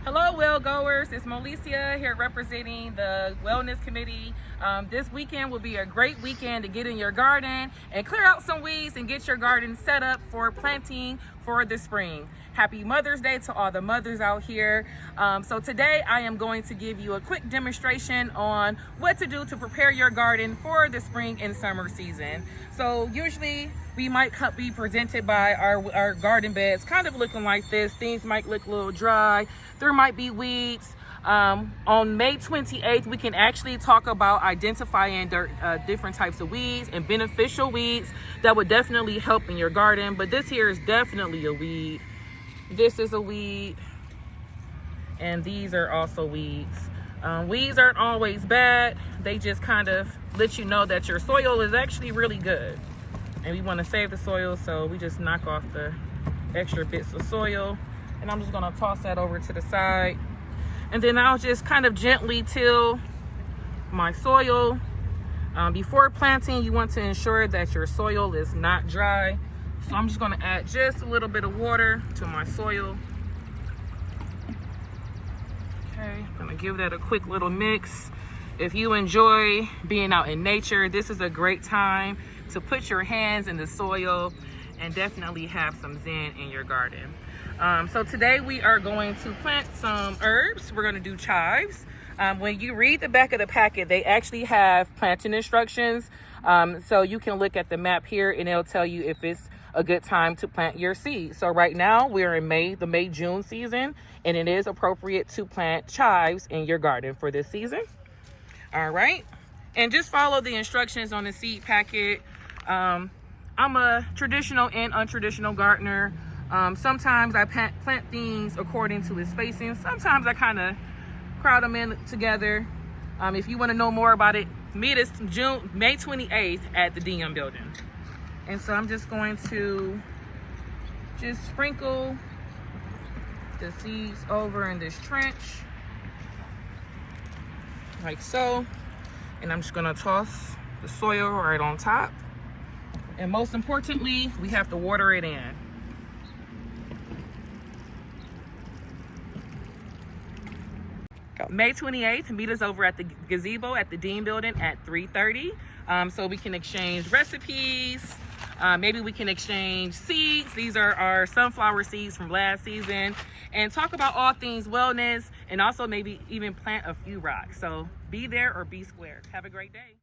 Hello, well goers. It's Molicia here representing the Wellness Committee. This weekend will be a great weekend to get in your garden and clear out some weeds and get your garden set up for planting for the spring. Happy Mother's Day to all the mothers out here. So today I am going to give you a quick demonstration on what to do to prepare your garden for the spring and summer season. So usually we might be presented by our garden beds kind of looking like this. Things might look a little dry. There might be weeds. On May 28th, we can actually talk about identifying different types of weeds and beneficial weeds that would definitely help in your garden. But this here is definitely a weed. This is a weed. And these are also weeds. Weeds aren't always bad. They just kind of let you know that your soil is actually really good. And we want to save the soil, so we just knock off the extra bits of soil. And I'm just gonna toss that over to the side. And then I'll just kind of gently till my soil. Before planting, you want to ensure that your soil is not dry. So I'm just gonna add just a little bit of water to my soil. Okay, I'm gonna give that a quick little mix. If you enjoy being out in nature, this is a great time to put your hands in the soil and definitely have some zen in your garden. So today we are going to plant some herbs. We're going to do chives. When you read the back of the packet, they actually have planting instructions. So you can look at the map here and it'll tell you if it's a good time to plant your seeds. So right now we're in the May-June season, and it is appropriate to plant chives in your garden for this season. All right. And just follow the instructions on the seed packet. I'm a traditional and untraditional gardener. Sometimes I plant things according to the spacing. Sometimes I kind of crowd them in together. If you want to know more about it, meet us May 28th at the DM building. And so I'm just going to just sprinkle the seeds over in this trench like so. And I'm just going to toss the soil right on top. And most importantly, we have to water it in. May 28th, meet us over at the gazebo at the Dean Building at 3:30. So we can exchange recipes. Maybe we can exchange seeds. These are our sunflower seeds from last season. And talk about all things wellness, and also maybe even plant a few rocks. So be there or be square. Have a great day.